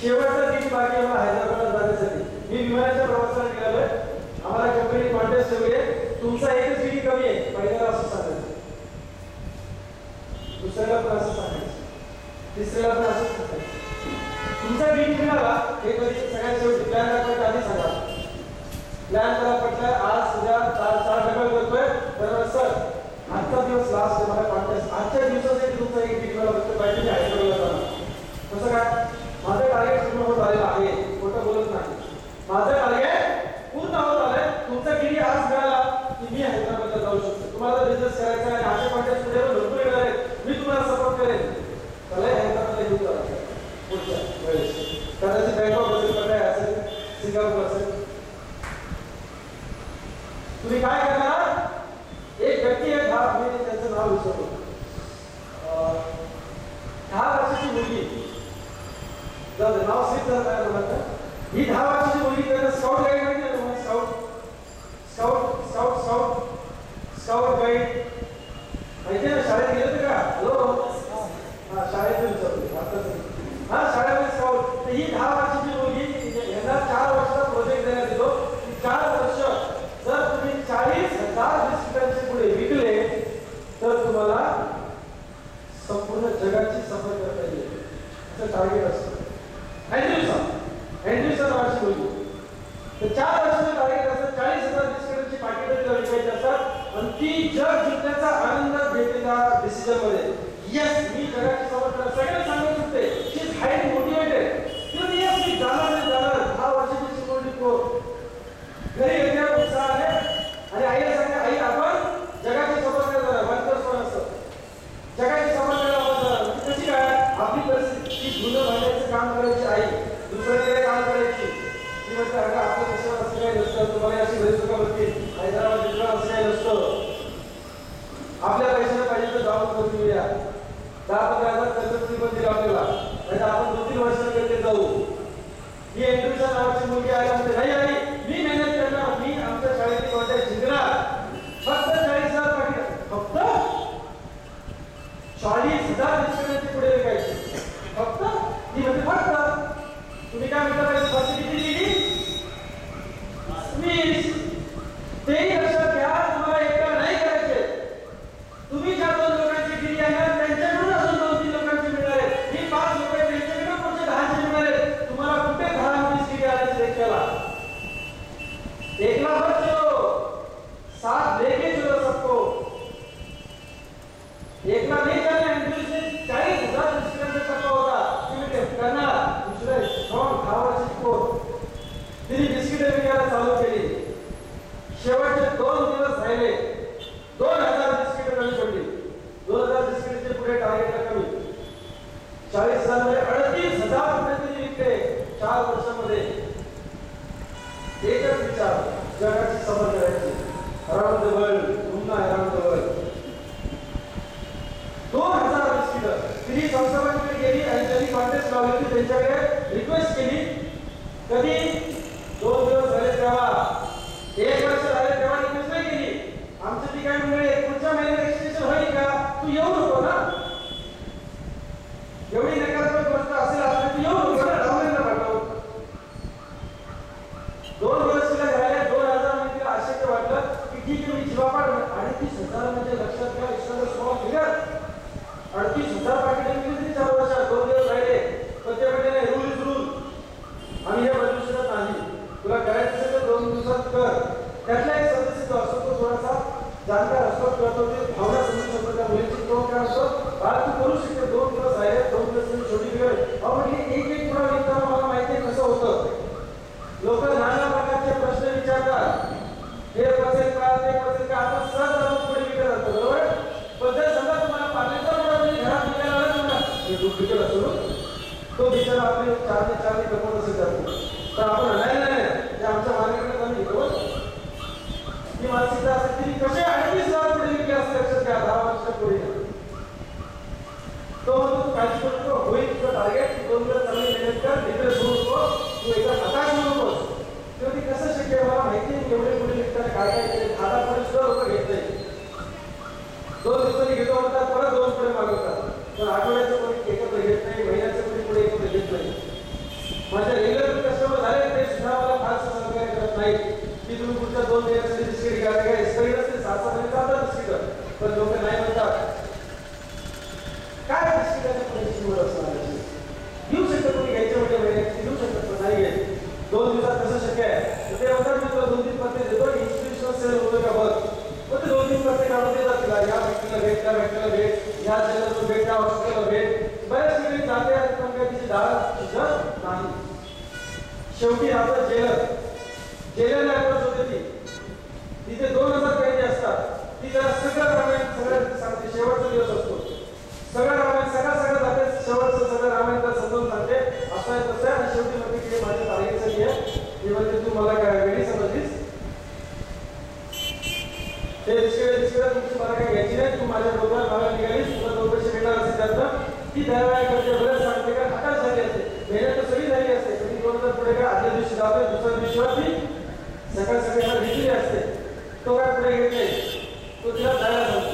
शेवटचा दिन बाकी आहे मला हैदराबादला जाण्यासाठी. मी विमानाच्या प्रवासाला निघालोय. आम्हाला कंपनी कॉन्टॅक्ट ठेवली आहे. तुमचा एकच बीडी कमी आहे. पहिल्याला असं सांगायचं, दुसऱ्याला पण असं सांगायचं, तिसऱ्याला पण असंच सांगायचं. तुमचा बीडी मिळाला हे कधी सगळ्यात शेवटी प्लॅन दाखवायच्या आधी सांगा. प्लॅन करा पटलाय आज उद्या 4 डबल करतोय तर सर आजचा दिवस लास्ट आहे मला कॉन्टॅक्ट आजच्या दिवसासाठी तुमचा एक बीडी मला फक्त पाहिजे हैदराबादला जाणार. कसं काय माझं टार्गेट पूर्ण होत आलेलं आहे. खोटं बोलत नाही. माझं टार्गेट पूर्ण होत आलंय. तुमचा बीडी आज मिळाला की मी हैदराबादला जाऊ शकतो. तुम्हाला बिझनेस करायचा आहे अशा कॉन्टॅक्ट पुढे भरपूर येणार आहेत. मी तुम्हाला सपोर्ट करेन. त्याला हैदराबादला घेऊन जाऊ पुढच्या वेळेस. कदाचित बँकॉक असेल, कटाय असेल, सिंगापूर असेल. तुम्ही काय करणार? एक व्यक्ती आहे मी त्यांचं नाव विसरतो. 10 वर्षाची मुलगी नाव स्लिप झालं काय म्हणतात. ही 10 वर्षाची मुलगी त्यांना स्काउट गाईड माहिती आहे तुम्हाला? Scout scout scout scout guide माहिती आहे ना? शाळेत गेलं का? हॅलो हा शाळेत विचारतो. हा शाळेमध्ये स्काउट. ही 10 वर्षाची मुलगी यांना 4 वर्षाचा प्रोजेक्ट देण्यात येतो. 4 वर्ष जर तुम्ही 40,000 बिस्किटांचे पुढे विकले तर तुम्हाला संपूर्ण जगाची सफर करता येईल असं टार्गेट असतं. अँड्र्यूसन नावाची मुलगी तर 4 वर्षाचं टार्गेट असतं. 40,000 बिस्किटांची पाकिटं तिला विकायची असतात आणि ती जग जिंकण्याचा आनंद घेतलेल्या डिसिजन मध्ये यस मी जगाची सफर करणार सगळ्यांना सांगू शकते. शी इज हायली मोटिवेटेड. ती यस मी जाणार 10 वर्षाची मुलगी तो घरी येण्यावर उत्साह आहे आणि आईला सांगा आई आपण जगाची सफर करणार. म्हणतोच पण असतं जगाची सफर करायला आपण कशी काय आपली परिस्थिती धुणं भांड्याचं काम करायची आई दुसऱ्याकडे काम करायची. ती म्हणते अगं आपलं देशात असं काही नसतं. तुम्हाला अशी घरी सुद्धा बघतील हैदराबाद जिल्हा असं काही नसतं. आपल्या पैशाला पाहिजे तर जाऊन करून येऊया. 10-15 हजार कर्ज पण दिलं आपल्याला नाही आपण 2-3 वर्षांकडे जाऊ. ही अँड्र्यूसन नावाची मुलगी आल्या म्हणते नाही आई मी मेहनत करणार. मी आमच्या शाळेची कॉन्टॅक्ट जिंकणार. फक्त 40,000 पाकिट फक्त 40,000 बिस्किटांची पुढे विकायची फक्त. ती म्हणते फक्त तुम्ही काय म्हणता पाहिजे फक्त किती दिली 20. तेही लक्षात घ्या तुम्हाला एकटा नाही करायचे. तुम्ही ज्या 2 लोकांची गिरी आहे त्यांच्याकडून अजून 2-3 लोकांची मिळणार आहे. ही 5 लोक त्यांच्याकडून पुढचे 10 मिळणार आहे. तुम्हाला कुठे 10-20 गिरी आल्याची एकट्याला एकला मत चलो 7 लेके चलो सबको. एकला नहीं चलना. अँड्र्यूसन 40,000 बिस्किटांचा टप्पा होता. तुम्ही करणार दुसरे स्ट्रॉंग 10 वर्षाची पोर तिने बिस्किटे विकायला चालू केली. शेवटचे 2 दिवस राहिले 2,000 बिस्किटे कमी पडली. 2,000 बिस्किटचे पुढे टार्गेट कमी. 40,000 मध्ये 38,000 रुपये तिने विकले 4 वर्षामध्ये. एकच विचार जगाची सफर करायची. अराउंड द वर्ल्ड पुन्हा अराउंड द वर्ल्ड 2,000 बिस्किटं तिने संस्थापनाकडे गेली आणि त्यांनी कॉन्टेस्ट लावली होती. त्यांच्याकडे रिक्वेस्ट केली. कधी 2 दिवस झाले तेव्हा 1 वर्ष झाले तेव्हा रिक्वेस्ट नाही केली. आमचं ती काय मंडळी पुढच्या महिन्यात एक्सटेन्शन होईल का तू येऊ नको ना. एवढी नकारात्मक गोष्ट असेल असं तू येऊ नको ना. डावलेला पाठव. 2 दिवस तिला झाले 2,000 मध्ये तिला आश्चर्य वाटलं की ठीक आहे मी जीवापाड 38,000 म्हणजे लक्षात घ्या इस्रायल स्मॉल फिगर 38,000 पाकिटे विकली 4 वर्षात. 2 दिवस राहिले पण ते म्हणजे नाही रूल इज रूल आणि हे बदलू शकत नाही. तुला करायचं असेल तर 2 दिवसात कर. त्यातला एक सदस्य जो असतो तो थोडासा जाणकार असतो करतो ते भावना समजू शकतो. त्या मुलीची तो काय असतो बाळा तू करू शकते. 2 दिवस राहिले 2 दिवस छोटी फिगर अहो म्हणजे एक पुढा विकताना मला माहिती आहे कसं होतं. लोक नाना प्रकारचे प्रश्न विचारतात. हे पसेल का ते पसेल का आपण सहज जाऊन पुढे विकत असतो बरोबर. पण जर समजा तुम्हाला पाण्याचा पुढा म्हणजे घरात विकायला आला तुम्हाला हे दूध विकत असतो तो बिचारा आपले 4 कमवत असेल जातो. तर आपण नाही ते आमच्या मार्केटला आम्ही घेतो. ही मानसिकता असते ती कसे 38,000 पुढे विकले असते लक्षात घ्या 10 वर्षापूर्वी. तो म्हणतो तू काळजी करू नको होईल तुझं टार्गेट 2 दिवस चांगली मेहनत कर इकडे सुरू नको तू एकदा हताश होऊ नकोस. तेव्हा ती कसं शक्य आहे मला माहिती आहे एवढे पुढे विकताना काय काय केले. 10,000 लोक घेत नाही. 2 दिवसांनी घेतो म्हणतात परत 2 पुढे मागवतात. पण आठवड्याचं कोणी एकत्र घेत नाही. महिन्याचं कोणी पुढे एकत्र घेत नाही. माझे रेग्युलर कस्टमर झाले ते सुद्धा मला फारसं सहकार्य करत नाही की तुम्ही पुढच्या 2 महिन्यासाठी बिस्किट घ्या काय एक्सपायरी असते 7 महिने चालतात बिस्किट पण लोक नाही म्हणतात काय बिस्किटाच्या पैसे निवड असणार घेऊ शकतात तुम्ही घ्यायचे म्हणजे महिन्यात घेऊ शकतात पण नाही घेत 2 दिवसात कसं शक्य आहे तर ते म्हणतात मी तुला 2-3 पत्ते देतो इन्स्टिट्यूशनल सेल होतो का बघ मग ते 2-3 पत्ते काढून देतात तिला या व्यक्तीला भेट त्या व्यक्तीला भेट या चॅनलवर भेट त्या हॉस्पिटलला भेट बऱ्याच ठिकाणी जाते आणि पण काय तिची डाळ शिजत नाही शेवटी आपलं जेलरला अप्रोच होते ती तिथे 2000 कैदी असतात ती जरा सगळं रामायण सगळं सांगते शेवटचा दिवस असतो सगळं रामायण सगळं जाते शेवटचं सगळं रामायण तर समजून सांगते असं आहे तसं आहे आणि शेवटी म्हणते की माझ्या तारीखचं आहे मी म्हणते तू मला काय वेळी समजलीस ते दिसकडे तुमची मला काय घ्यायची नाही तू माझ्या डोक्यावर मला निघालीस तुला 2 पैसे मिळणार असेल त्यातनं ती दरवेळा करते बरंच सांगते का हताश झाली असते मेहनत तर सगळी झाली असते कधी 2000 पुढे काय आदल्या दिवशी जातोय दुसऱ्या दिवशीवर ती सकाळ घेतली असते तो काय पुढे घेत नाही तो तिला जायला सांगतो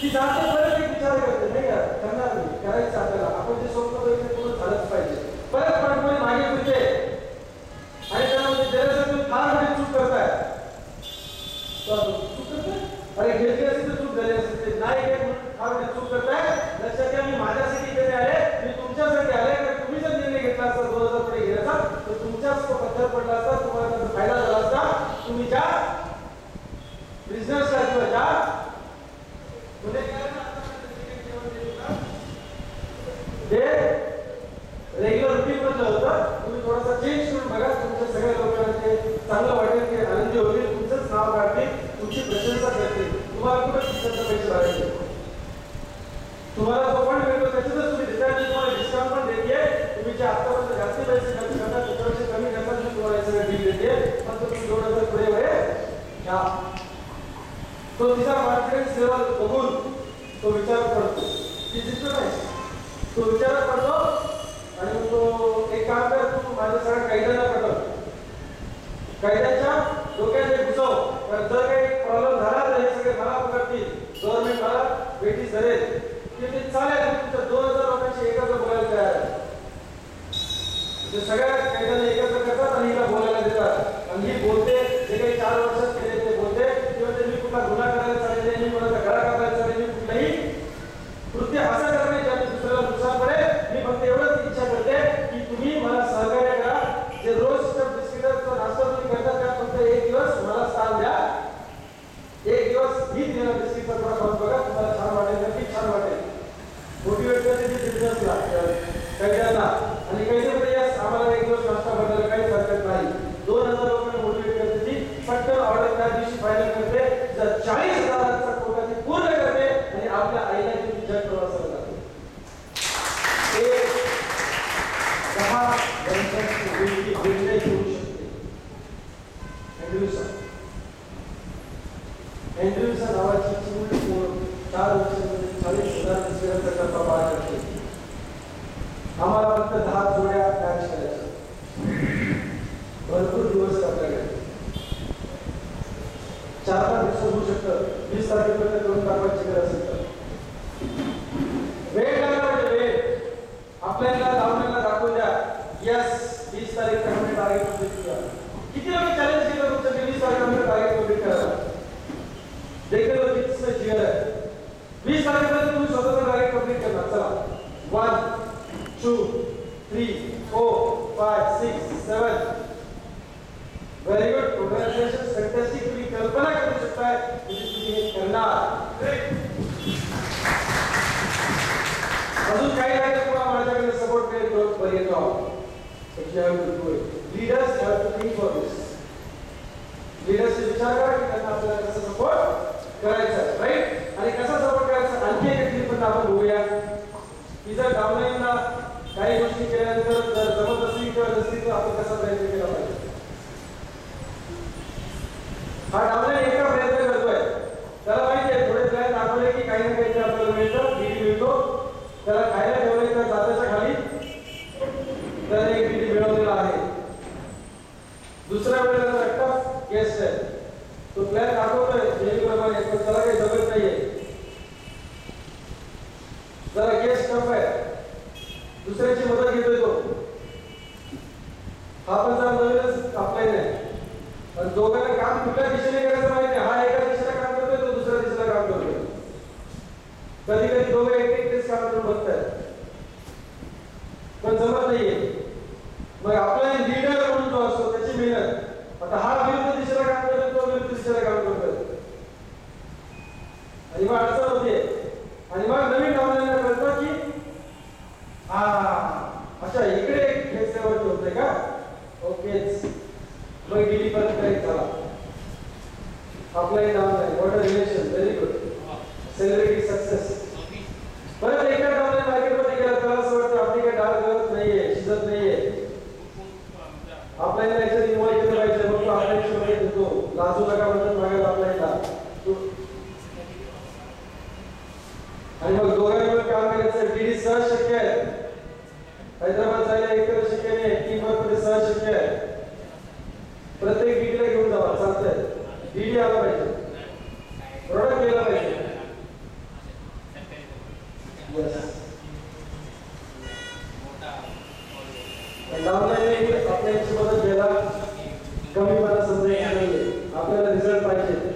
ती जाते परत एक विचार करते नाही का करणार नाही करायचं आपल्याला आपण जे स्वप्न बघितलं पूर्ण झालंच पाहिजे परत परत मागे फिरते आणि त्यांना म्हणजे जरा तुम्ही फार मोठी चूक करताय चूक करताय अरे घेतली असेल तर चूक झाली असेल नाही घेत फार मोठी चूक करताय लक्षात घ्या मी माझ्यासाठी इथे आले मी तुमच्यासाठी आले कारण तुम्ही जर निर्णय घेतला असता 2000 पुढे घेण्याचा तर तुमच्याच पत्थर पडला असता तुम्हाला त्याचा फायदा झाला असता तुम्ही ज्या बिझनेसला किंवा ज्या ते रेग्युलर रुटीन मधलं होतं तुम्ही थोडासा चेंज करून बघा तुमच्या सगळ्या लोकांना ते चांगलं वाटेल की आनंदी होईल तुमचंच नाव काढतील तुमची प्रशंसा करतील तुम्हाला कुठं शिक्षणाचे पैसे भरायचे तुम्हाला जो पण मिळतो त्याच्यातच तुम्ही देता तुम्हाला डिस्काउंट पण देते तुम्ही जे आतापर्यंत जास्त पैसे खर्च करता त्याच्यापेक्षा कमी करता मी तुम्हाला हे सगळं डील देते पण तुम्ही 2000 पुढे वळे घ्या तो तिचा कॉन्फिडन्स लेवल बघून तो विचार करतो ती जिंकतो नाही तो विचार करतो आणि तो एक काम कर तू माझ्या सगळ्या कायद्याला पटव कायद्याच्या डोक्यात हे घुसव कारण जर काही प्रॉब्लेम झाला तर हे सगळे मला पकडतील गव्हर्नमेंट मला भेटीस धरेल की ते चालेल तुमच्या 2000 लोकांशी एकत्र बोलायला तयार आहे ते सगळ्या कायद्याने एकत्र करतात आणि हिला बोलायला देतात आणि ही बोलते जे काही 4 वर्षात केले ते बोलते किंवा त्यांनी कुठला गुन्हा करायला चालले नाही कोणाचा गळा कापायला चालले नाही कुठलाही कृत्य असं करणे ज्याने दुसऱ्याला नुकसान पडेल मी फक्त एवढंच इच्छा करते की तुम्ही मला सहकार्य करा जे रोज बिस्किटाचा नाश्ता तुम्ही करता त्यात फक्त 1 दिवस मला स्थान द्या 1 दिवस ही दिलेला बिस्किटचा थोडा खाऊन बघा तुम्हाला छान वाटेल नक्की छान वाटेल मोटिवेट करते ती बिझनेसला कैद्यांना आणि कैद्यामध्ये यस आम्हाला 1 दिवस नाश्ता बदलायला काही हरकत नाही 2000 लोकांना मोटिवेट करते ती पटकन ऑर्डर त्या दिवशी फायनल करते जर 40,000चा कोटा ती पूर्ण करते आणि आपल्या आईला तुम्ही जग प्रवासाला जाते ते 10 वर्षांची वेगळी निर्णय घेऊ शकते अँड्रूसा नावाची चिमुकली पोर 4 वर्षांमध्ये 40,000 बिस्किटांचा टप्पा पार करते आम्हाला फक्त 10 जोड्या मॅच करायच्या भरपूर दिवस आपल्याकडे 4-5 दिवस होऊ शकतं 20 तारखेपर्यंत करून टाकायची गरज असेल तर वेळ लागला म्हणजे वेळ आपल्याला लावण्याला दाखवून द्या यस 20 तारीख टार्गेट कम्प्लीट करा किती लोक चॅलेंज केलं तुमच्या 20 तारखेपर्यंत टार्गेट कम्प्लीट करायला देखील किती जिगर आहे 20 तारखेपर्यंत तुम्ही स्वतःचं टार्गेट कम्प्लीट करणार चला 1 2 3 4 5 6 7 व्हेरी गुड काँग्रॅच्युलेशन फॅन्टॅस्टिक तुम्ही कल्पना करू शकताय की तुम्ही हे करणार अजून काही नाही तर तुम्हाला माझ्याकडे सपोर्ट करेल ग्रोथ पर्यंत but you have to do it. Leaders have to think for this. Leaders विचार करा की त्यांना आपल्याला कसं सपोर्ट करायचा आहे राईट आणि कसा सपोर्ट करायचा आणखी एक टिप पण आपण बघूया की जर डाउनलाईनला काही गोष्टी केल्यानंतर जर जमत असतील किंवा नसतील तर आपण कसा प्रयत्न केला पाहिजे हा डाउनलाईन एका प्रयत्न करतोय त्याला माहिती आहे थोडे प्लॅन दाखवले की काही ना काहीतरी आपल्याला मिळतं डीडी मिळतो त्याला खायला ठेवले तर दाताच्या खाली त्याला एक डीडी मिळवलेला आहे दुसऱ्या वेळेला तर टफ गेस्ट आहे तो प्लॅन दाखवतोय नेहमीप्रमाणे पण त्याला काही जमत नाहीये जरा गेस्ट टफ आहे दुसऱ्याची मदत घेतोय तो हा पण जरा नवीनच अप्लाय नाही. पण दोघांना काम कुठल्या दिशेने करायचं माहिती नाही. हा एका दिशेला काम करतोय, तो दुसऱ्या दिशेला काम करतोय. कधी कधी दोघं एकटेच काम करून बघतायत, पण जमत नाहीये. मग आपला लीडर म्हणून जो असतो त्याची मेहनत, आता हा विरुद्ध दिशेला काम करतोय, तो विरुद्ध दिशेला काम करतोय, आणि मग अडचण होते. आणि मग नवीन डावलांना कळतं की अच्छा इकडे खेचण्यावरती होतंय का, ओकेच. मग डीडी परत करेक्ट झाला. Apply downline, what a relation, very good, celebrity success. परत एका डाउनलाइन मार्केटमध्ये गेला, त्याला असं वाटतं आपली काही डाळ गळत नाहीये, शिजत नाहीये, आपल्याला याच्यात इन्व्हॉल्व केलं पाहिजे. मग तो आपल्या मध्ये देतो, लाजू नका म्हणतात मागायला आपल्याला. आणि मग दोघांवर काम करायचं डीडी सहज शक्य आहे. हैदराबाद जायला एकत्र शक्य नाही, टीम वर्क मध्ये सहज शक्य आहे. प्रत्येक डीडीला घेऊन जावा, चालतंय. डीडी आला पाहिजे, प्रोडक्ट गेला पाहिजे. डाउनलाईन आपल्याची मदत घ्यायला कमी मला समजायचं नाहीये, आपल्याला रिझल्ट पाहिजे.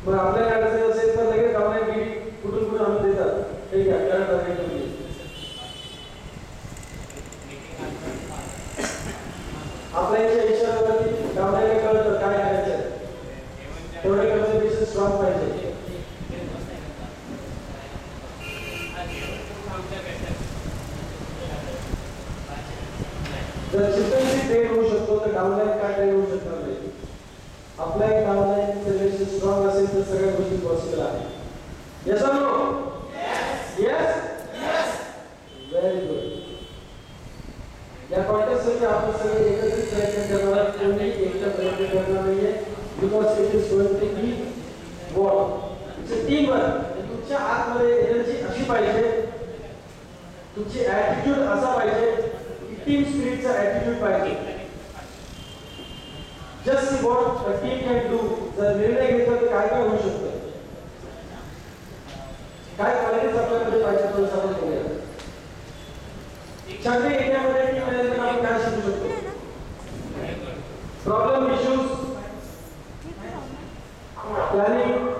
मग आपल्याला अडचण असेल तर लगेच डाउनलाईन डीडी कुठून कुठून आणून देतात. ठीक आहे, करंट टार्गेट तुम्ही आपल्या इशाऱ्यावरती डाउनलाईन कळतं काय करायचं. तेवढे कन्सन्ट्रेशन स्ट्रॉंग पाहिजे. जर चित्रशी ट्रेन होऊ शकतो तर डाउनलाईन काय ट्रेन होऊ शकणार नाही. आपला एक डाउनलाईन रिलेशन स्ट्रॉंग असेल तर सगळ्या गोष्टी पॉसिबल आहे. Yes or no? Yes yes, very good. या कॉन्टेस्टसाठी आपण सगळे एकत्रित प्रयत्न करणार आहोत, कोणी एकटा प्रयत्न करणार नाहीये. Because it is going to be war, it's a team work. तुमच्या आतमध्ये एनर्जी अशी पाहिजे, तुमची ॲटिट्यूड असा पाहिजे, टीम स्पिरिटचा ॲटिट्यूड पाहिजे. Just see what a team can do. जर निर्णय घेतला तर काय काय होऊ शकतं, काय क्वालिटीज आपल्याकडे पाहिजे तो आपण बघूया. चांगल्या एरियामध्ये टीम मॅनेजमेंट आपण काय शिकू शकतो. Problem issues, planning,